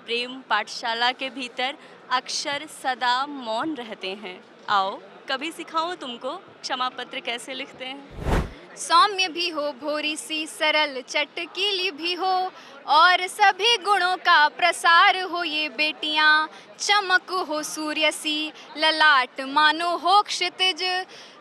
प्रेम पाठशाला के भीतर अक्षर सदा मौन रहते हैं। आओ कभी सिखाऊं तुमको क्षमा पत्र कैसे लिखते हैं। सौम्य भी हो, भोरी सी सरल चटकीली भी हो, और सभी गुणों का प्रसार हो ये बेटियां। चमक हो सूर्य सी ललाट मानो हो क्षितिज,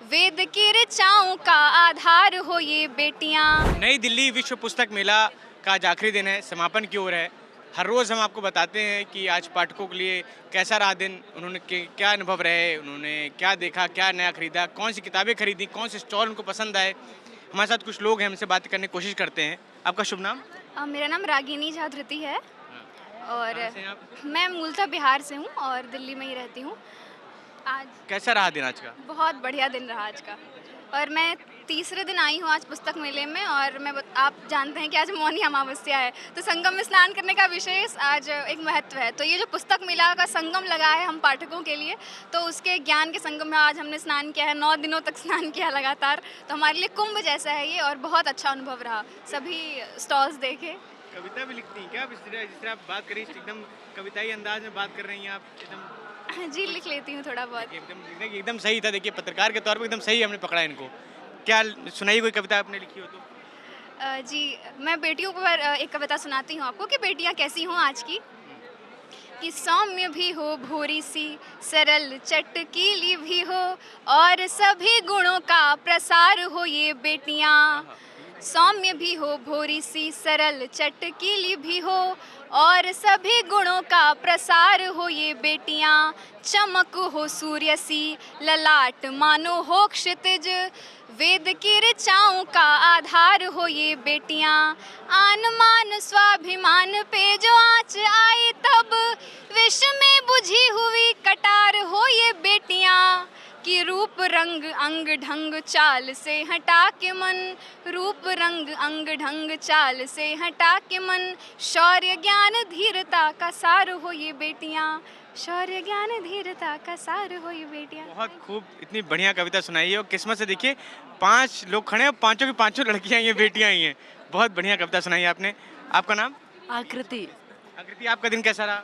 वेद की ऋचाओं का आधार हो ये बेटियां। नई दिल्ली विश्व पुस्तक मेला का आज आखिरी दिन है, समापन की ओर है। हर रोज़ हम आपको बताते हैं कि आज पाठकों के लिए कैसा रहा दिन, उन्होंने क्या अनुभव रहे, उन्होंने क्या देखा, क्या नया खरीदा, कौन सी किताबें खरीदी, कौन से स्टॉल उनको पसंद आए। हमारे साथ कुछ लोग हैं, हमसे बात करने की कोशिश करते हैं। आपका शुभ नाम? मेरा नाम रागिनी झा धृति है और कहाँ से हैं आप? मैं मूलतः बिहार से हूँ और दिल्ली में ही रहती हूँ। आज कैसा रहा दिन आज का? बहुत बढ़िया दिन रहा आज का। और मैं तीसरे दिन आई हूँ आज पुस्तक मेले में, और आप जानते हैं कि आज मौनी अमावस्या है, तो संगम में स्नान करने का विशेष आज एक महत्व है। तो ये जो पुस्तक मेला का संगम लगा है हम पाठकों के लिए, तो उसके ज्ञान के संगम में आज हमने स्नान किया है, 9 दिनों तक स्नान किया लगातार। तो हमारे लिए कुंभ जैसा है ये, और बहुत अच्छा अनुभव रहा। सभी स्टॉल्स देखे। कविता भी लिखती हैं क्या? जिस तरह आप बात करी, एकदम कविताई अंदाज में बात कर रही हैं आप, एकदम जी, लिख लेती हूँ थोड़ा बहुत। एकदम सही था। देखिए, पत्रकार के तौर पर एकदम सही हमने पकड़ा इनको। क्या सुनाई कोई कविता आपने लिखी हो तो? जी, मैं बेटियों पर एक कविता सुनाती हूँ आपको कि बेटियाँ कैसी हों आज की। कि सौम्य भी हो, भोरी सी सरल चटकीली भी हो, और सभी गुणों का प्रसार हो ये बेटियाँ। सौम्य भी हो, भोरी सी सरल चटकीली भी हो, और सभी गुणों का प्रसार हो ये बेटियां। चमक हो सूर्य सी ललाट मानो हो क्षितिज, वेद की ऋचाओं का आधार हो ये बेटियां। आन मान स्वाभिमान पे जो आँच आई, तब विष में बुझी हुई कटार हो ये बेटियां। कि रूप रंग अंग ढंग चाल से हटा के मन, रूप रंग अंग ढंग चाल से हटा के मन, शौर्य ज्ञान धीरता का सार हो ये बेटियां। शौर्य ज्ञान धीरता का सार हो ये बेटियां। बहुत खूब, इतनी बढ़िया कविता सुनाई है। और किस्मत से देखिए 5 लोग खड़े हैं, पांचों की पांचों लड़कियां ही हैं, बेटियां ही हैं। बहुत बढ़िया कविता सुनाई है आपने। आपका नाम? आकृति। आकृति, आपका दिन कैसा रहा?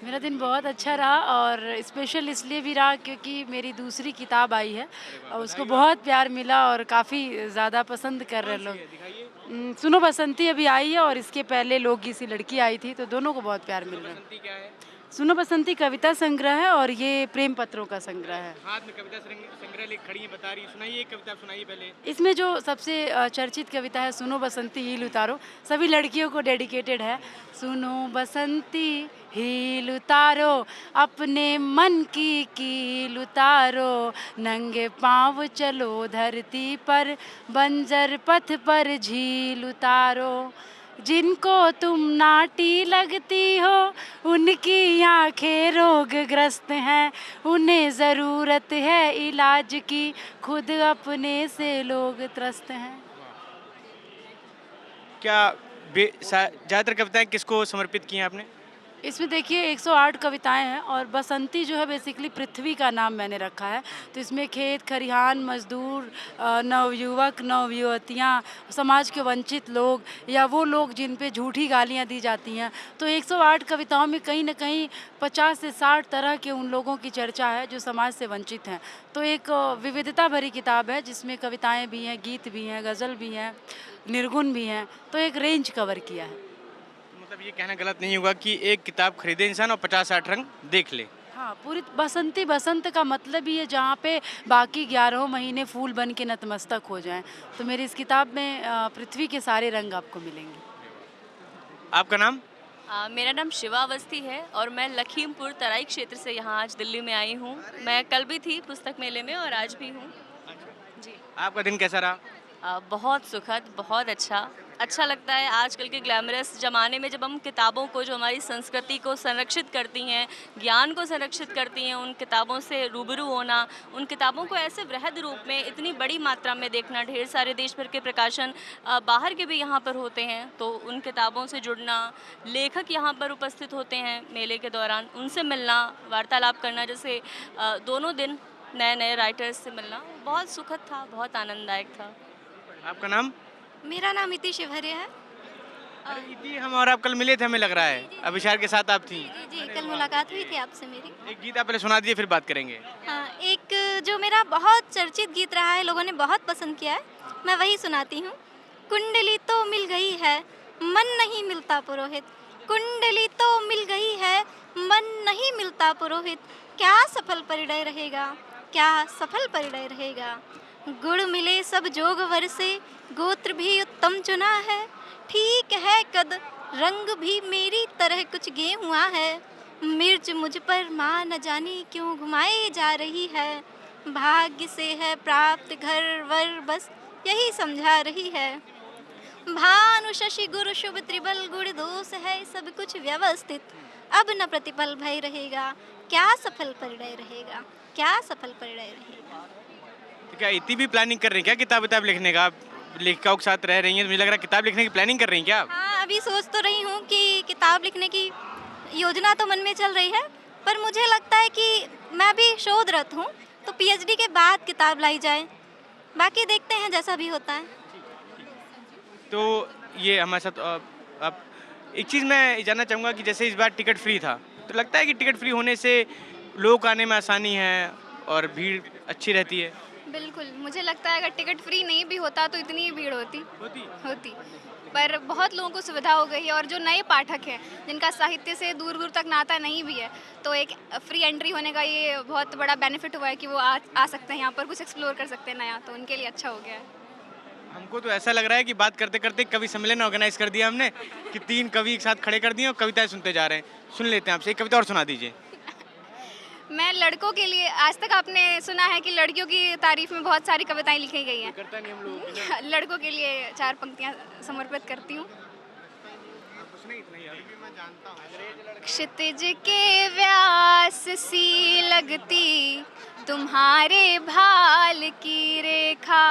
मेरा दिन बहुत अच्छा रहा, और स्पेशल इसलिए भी रहा क्योंकि मेरी दूसरी किताब आई है और उसको बहुत प्यार मिला और काफ़ी ज़्यादा पसंद कर रहे लोग। सुनो बसंती अभी आई है, और इसके पहले लोग की सी लड़की आई थी, तो दोनों को बहुत प्यार मिल रहा है। बसंती क्या है? सुनो बसंती कविता संग्रह है, और ये प्रेम पत्रों का संग्रह है। हाथ में कविता संग्रह ले खड़ी है, बता रही है। सुनाइए एक कविता, सुनाइए पहले। इसमें जो सबसे चर्चित कविता है सुनो बसंती हील उतारो, सभी लड़कियों को डेडिकेटेड है। सुनो बसंती हील उतारो, अपने मन की कील उतारो, नंगे पाँव चलो धरती पर, बंजर पथ पर झील उतारो। जिनको तुम नाटी लगती हो, उनकी आंखें रोगग्रस्त हैं, उन्हें ज़रूरत है इलाज की, खुद अपने से लोग त्रस्त हैं। क्या ज़्यादातर कविताएं किसको समर्पित की हैं आपने? इसमें देखिए 108 कविताएं हैं, और बसंती जो है बेसिकली पृथ्वी का नाम मैंने रखा है। तो इसमें खेत खरिहान, मजदूर, नवयुवक नवयुवतियाँ, समाज के वंचित लोग, या वो लोग जिन पे झूठी गालियाँ दी जाती हैं। तो 108 कविताओं में कहीं ना कहीं 50 से 60 तरह के उन लोगों की चर्चा है जो समाज से वंचित हैं। तो एक विविधता भरी किताब है जिसमें कविताएँ भी हैं, गीत भी हैं, गज़ल भी हैं, निर्गुण भी हैं। तो एक रेंज कवर किया है। मतलब ये कहना गलत नहीं होगा कि एक किताब खरीदे इंसान और 50-60 रंग देख ले। हाँ, पूरी बसंती, बसंत का मतलब ही है जहाँ पे बाकी 11 महीने फूल बन के नतमस्तक हो जाएं। तो मेरी इस किताब में पृथ्वी के सारे रंग आपको मिलेंगे। आपका नाम? मेरा नाम शिवा अवस्थी है और मैं लखीमपुर तराई क्षेत्र से यहाँ आज दिल्ली में आई हूँ। मैं कल भी थी पुस्तक मेले में और आज भी हूँ। जी। आपका दिन कैसा रहा? बहुत सुखद, बहुत अच्छा लगता है आजकल के ग्लैमरस ज़माने में जब हम किताबों को, जो हमारी संस्कृति को संरक्षित करती हैं, ज्ञान को संरक्षित करती हैं, उन किताबों से रूबरू होना, उन किताबों को ऐसे वृहद रूप में इतनी बड़ी मात्रा में देखना, ढेर सारे देश भर के प्रकाशन बाहर के भी यहाँ पर होते हैं, तो उन किताबों से जुड़ना, लेखक यहाँ पर उपस्थित होते हैं मेले के दौरान, उनसे मिलना, वार्तालाप करना, जैसे दोनों दिन नए नए राइटर्स से मिलना बहुत सुखद था, बहुत आनंददायक था। आपका नाम? मेरा नाम इति शिवहरे है। अरे इति हम और आप कल मिले थे, हमें लग रहा है अभिशार के साथ आप थी। जी कल मुलाकात हुई थी आपसे मेरी। एक गीत आप पहले सुना दीजिए फिर बात करेंगे। हाँ, एक जो मेरा बहुत चर्चित गीत रहा है, लोगों ने बहुत पसंद किया है, मैं वही सुनाती हूँ। कुंडली तो मिल गई है, मन नहीं मिलता पुरोहित। कुंडली तो मिल गई है, मन नहीं मिलता पुरोहित। क्या सफल परिणय रहेगा, क्या सफल परिणय रहेगा। गुण मिले सब जोगवर से, गोत्र भी उत्तम चुना है। ठीक है कद, रंग भी मेरी तरह कुछ गेहुआ है। मिर्च मुझ पर माँ न जानी क्यों घुमाई जा रही है। भाग्य से है प्राप्त घर वर, बस यही समझा रही है। भानु शशि गुरु शुभ त्रिबल, गुण दोष है सब कुछ व्यवस्थित। अब न प्रतिपल भय रहेगा, क्या सफल परिणय रहेगा, क्या सफल परिणय रहेगा। तो क्या इति भी प्लानिंग कर रही हैं क्या किताब लिखने का? आप लेखिकाओं के साथ रह रही हैं, तो मुझे लग रहा है किताब लिखने की प्लानिंग कर रही हैं क्या आप? हाँ, अभी सोच तो रही हूँ कि किताब लिखने की योजना तो मन में चल रही है, पर मुझे लगता है कि मैं भी शोधरत हूँ, तो पीएचडी के बाद किताब लाई जाए। बाकी देखते हैं जैसा भी होता है। तो ये हमारे साथ आप एक चीज़ मैं जानना चाहूँगा कि जैसे इस बार टिकट फ्री था, तो लगता है कि टिकट फ्री होने से लोग आने में आसानी है और भीड़ अच्छी रहती है? बिल्कुल, मुझे लगता है अगर टिकट फ्री नहीं भी होता तो इतनी ही भीड़ होती। पर बहुत लोगों को सुविधा हो गई है, और जो नए पाठक हैं जिनका साहित्य से दूर दूर तक नाता नहीं भी है, तो एक फ्री एंट्री होने का ये बहुत बड़ा बेनिफिट हुआ है कि वो आ सकते हैं यहाँ पर, कुछ एक्सप्लोर कर सकते हैं नया, तो उनके लिए अच्छा हो गया है। हमको तो ऐसा लग रहा है कि बात करते करते कवि सम्मेलन ऑर्गेनाइज कर दिया हमने कि 3 कवि एक साथ खड़े कर दिए और कविताएं सुनते जा रहे हैं। सुन लेते हैं आपसे, एक कविता और सुना दीजिए। मैं लड़कों के लिए, आज तक आपने सुना है कि लड़कियों की तारीफ में बहुत सारी कविताएं लिखी गई हैं। करता नहीं हम लोग। लड़कों के लिए 4 पंक्तियां समर्पित करती हूँ। क्षितिज के व्यास सी लगती तुम्हारे भाल की रेखा।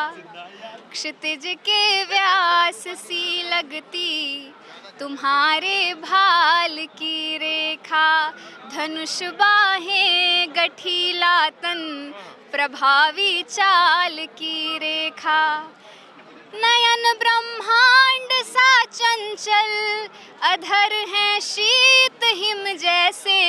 क्षितिज के व्यास सी लगती तुम्हारे भाल की रेखा। धनुष बाहें गठीला तन, प्रभावी चाल की रेखा। नयन ब्रह्मांड सा चंचल, अधर हैं शीत हिम जैसे।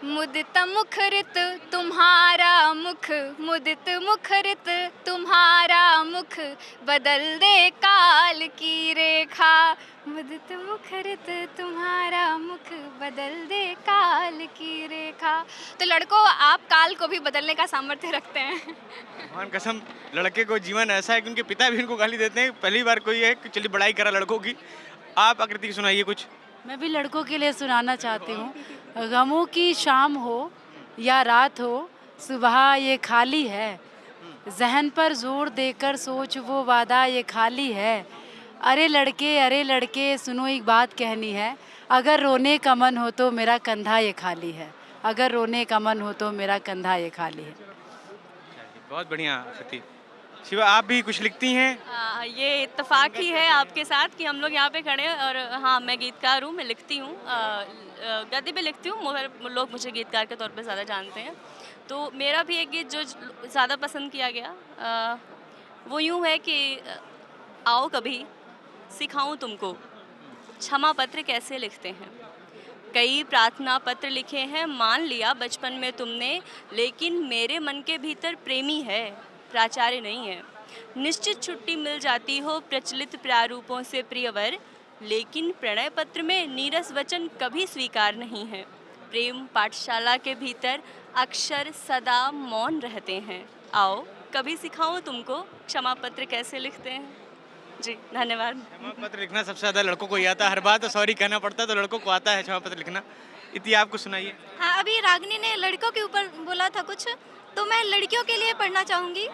मुदित मुखरित तुम्हारा मुख, मुदित मुखरित तुम्हारा मुख, बदल दे काल की रेखा। मुदित मुखरित तुम्हारा मुख, बदल दे काल की रेखा। तो लड़कों, आप काल को भी बदलने का सामर्थ्य रखते हैं। भगवान कसम, लड़के को जीवन ऐसा है कि उनके पिता भी इनको गाली देते हैं। पहली बार कोई है कि चलिए बड़ाई करा लड़कों की। आप आकृति की सुनाइए कुछ। मैं भी लड़कों के लिए सुनाना चाहती हूँ। गमों की शाम हो या रात हो, सुबह ये खाली है। जहन पर जोर देकर सोच वो वादा ये खाली है। अरे लड़के सुनो एक बात कहनी है। अगर रोने का मन हो तो मेरा कंधा ये खाली है। अगर रोने का मन हो तो मेरा कंधा ये खाली है। बहुत बढ़िया आकृति। शिवा, आप भी कुछ लिखती हैं? ये इत्तेफाक ही है आपके साथ कि हम लोग यहाँ पे खड़े हैं। और हाँ, मैं गीतकार हूँ, मैं लिखती हूँ, गद्य भी लिखती हूँ, मगर लोग मुझे गीतकार के तौर पे ज़्यादा जानते हैं। तो मेरा भी एक गीत जो ज़्यादा पसंद किया गया वो यूँ है कि आओ कभी सिखाऊं तुमको क्षमा पत्र कैसे लिखते हैं। कई प्रार्थना पत्र लिखे हैं, मान लिया बचपन में तुमने, लेकिन मेरे मन के भीतर प्रेमी है, प्राचार्य नहीं है। निश्चित छुट्टी मिल जाती हो प्रचलित प्रारूपों से प्रियवर, लेकिन प्रणय पत्र में नीरस वचन कभी स्वीकार नहीं है। प्रेम पाठशाला के भीतर अक्षर सदा मौन रहते हैं। आओ कभी सिखाऊं तुमको क्षमा पत्र कैसे लिखते हैं। जी धन्यवाद। क्षमा पत्र लिखना सबसे ज़्यादा लड़कों को ही आता है। हर बात तो सॉरी कहना पड़ता है, तो लड़कों को आता है क्षमा पत्र लिखना। इति आपको सुनाइए। हाँ, अभी रागनी ने लड़कों के ऊपर बोला था कुछ, तो मैं लड़कियों के लिए पढ़ना चाहूँगी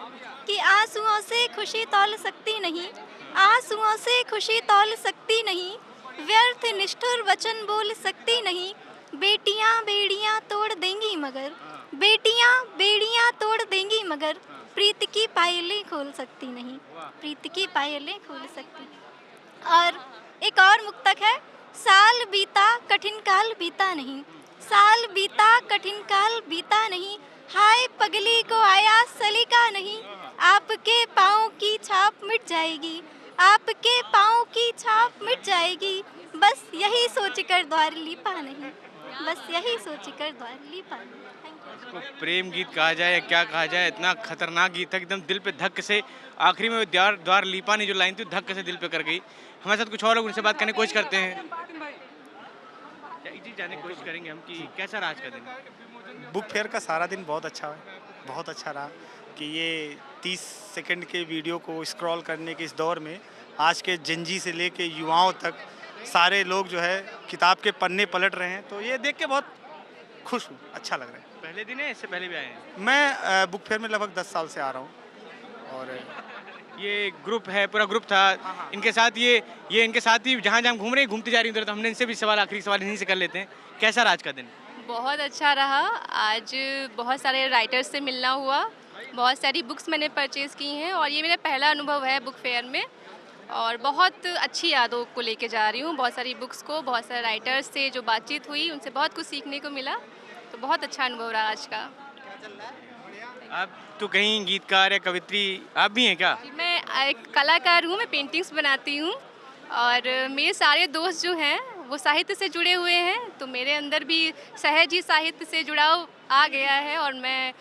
कि आंसुओं से खुशी तौल सकती नहीं, आंसुओं से खुशी तौल सकती नहीं, व्यर्थ निष्ठुर वचन बोल सकती नहीं। बेटियाँ बेड़ियाँ तोड़ देंगी मगर, बेटियाँ बेड़ियाँ तोड़ देंगी मगर, प्रीत की पायलें खोल सकती नहीं, प्रीत की पायलें खोल सकती। और एक और मुक्तक है, साल बीता कठिन काल बीता नहीं, साल बीता कठिन काल बीता नहीं, हाय पगली को आया सलीका नहीं। आपके पाँव की छाप मिट जाएगी, आपके पाँव की छाप मिट जाएगी, बस यही सोच कर द्वार लीपा नहीं, बस यही सोच कर द्वार लीपा नहीं। Thank you. इसको प्रेम गीत कहा जाए या क्या कहा जाए, इतना खतरनाक गीत है, एकदम दिल पे धक्क से आखिरी में द्वार द्वार लीपा नहीं जो लाइन थी धक्क से दिल पे कर गई। हमारे साथ कुछ और लोग उनसे बात करने की कोशिश करते हैं, जी जानने की कोशिश करेंगे हम कि कैसा रहा आज का दिन। बुक फेयर का सारा दिन बहुत अच्छा है, बहुत अच्छा रहा कि ये 30 सेकंड के वीडियो को स्क्रॉल करने के इस दौर में आज के जंजी से लेके युवाओं तक सारे लोग जो है किताब के पन्ने पलट रहे हैं, तो ये देख के बहुत खुश हूँ, अच्छा लग रहा है। पहले दिन है, इससे पहले भी आए हैं? मैं बुक फेयर में लगभग 10 साल से आ रहा हूँ और ये ग्रुप है, पूरा ग्रुप था इनके साथ, ये इनके साथ ही जहाँ जहाँ घूम रहे हैं घूमती जा रही हैं उधर, तो हमने इनसे भी सवाल, आखिरी सवाल इन्हीं से कर लेते हैं। कैसा रहा आज का दिन? बहुत अच्छा रहा। आज बहुत सारे राइटर्स से मिलना हुआ, बहुत सारी बुक्स मैंने परचेज़ की हैं और ये मेरा पहला अनुभव है बुक फेयर में और बहुत अच्छी यादों को लेके जा रही हूँ। बहुत सारी बुक्स को, बहुत सारे राइटर्स से जो बातचीत हुई उनसे बहुत कुछ सीखने को मिला, तो बहुत अच्छा अनुभव रहा आज का। आप तो कहीं गीतकार या कवित्री आप भी हैं क्या? मैं एक कलाकार हूँ, मैं पेंटिंग्स बनाती हूँ और मेरे सारे दोस्त जो हैं वो साहित्य से जुड़े हुए हैं, तो मेरे अंदर भी सहज ही साहित्य से जुड़ाव आ गया है और मैं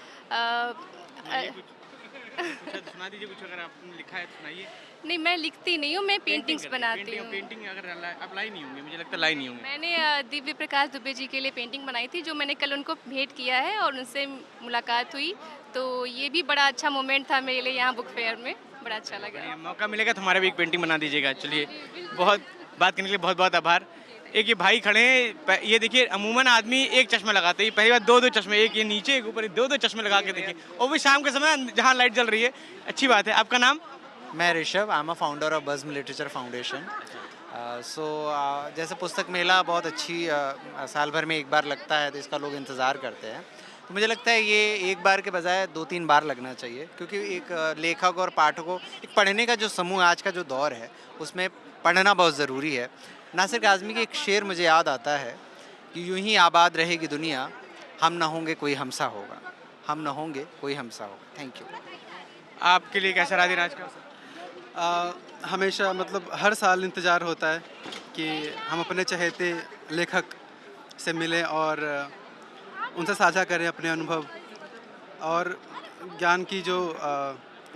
सुना दीजिए कुछ, अगर आपने लिखा है तो सुनाइए। नहीं, मैं लिखती नहीं हूँ, मैं पेंटिंग्स बनाती हूँ। पेंटिंग अगर आप लाई नहीं होंगे, मुझे लगता है लाई नहीं होंगे। मैंने दिव्य प्रकाश दुबे जी के लिए पेंटिंग बनाई थी जो मैंने कल उनको भेंट किया है और उनसे मुलाकात हुई, तो ये भी बड़ा अच्छा मोमेंट था मेरे लिए यहाँ बुक फेयर में, बड़ा अच्छा लगा। मौका मिलेगा तो हमारा भी एक पेंटिंग बना दीजिएगा। चलिए, बहुत बात करने के लिए बहुत बहुत आभार। एक ये भाई खड़े हैं, ये देखिए अमूमन आदमी एक चश्मा लगाते हैं, पहली बार दो चश्मे, एक ये नीचे एक ऊपर, दो चश्मे लगा के देखिए, और भी शाम के समय जहाँ लाइट जल रही है। अच्छी बात है। आपका नाम? मैं Rishabh, I am a founder of Bazm literature foundation. जैसे पुस्तक मेला बहुत अच्छी साल भर में एक बार लगता है, तो इसका लोग इंतज़ार करते हैं, तो मुझे लगता है ये एक बार के बजाय 2-3 बार लगना चाहिए, क्योंकि एक लेखक और पाठकों, एक पढ़ने का जो समूह आज का जो दौर है उसमें पढ़ना बहुत ज़रूरी है। नासिर काज़मी की एक शेर मुझे याद आता है कि यूं ही आबाद रहेगी दुनिया, हम न होंगे कोई हमसा होगा, हम न होंगे कोई हमसा होगा। Thank you. आपके लिए कैसा रहा दिन आज का? हमेशा मतलब हर साल इंतज़ार होता है कि हम अपने चहेते लेखक से मिलें और उनसे साझा करें अपने अनुभव, और ज्ञान की जो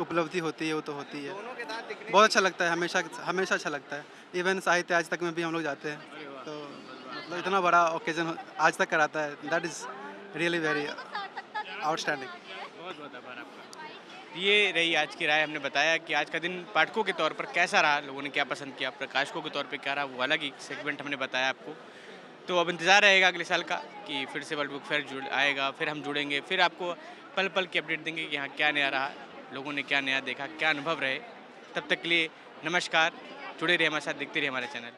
उपलब्धि होती है वो तो होती है। बहुत अच्छा लगता है, हमेशा अच्छा लगता है। इवन साहित्य आज तक में भी हम लोग जाते हैं, तो मतलब इतना बड़ा ओकेजन आज तक कराता है, that is really very outstanding. बहुत बहुत आभार आपका। ये रही आज की राय। हमने बताया कि आज का दिन पाठकों के तौर पर कैसा रहा, लोगों ने क्या पसंद किया, प्रकाशकों के तौर पे क्या रहा, वो अलग ही सेगमेंट हमने बताया आपको। तो अब इंतज़ार रहेगा अगले साल का कि फिर से वर्ल्ड बुक फेयर आएगा, फिर हम जुड़ेंगे, फिर आपको पल पल की अपडेट देंगे कि यहाँ क्या नया रहा, लोगों ने क्या नया देखा, क्या अनुभव रहे। तब तक के लिए नमस्कार, जुड़े रहिए हमारे साथ, देखते रहिए हमारा चैनल।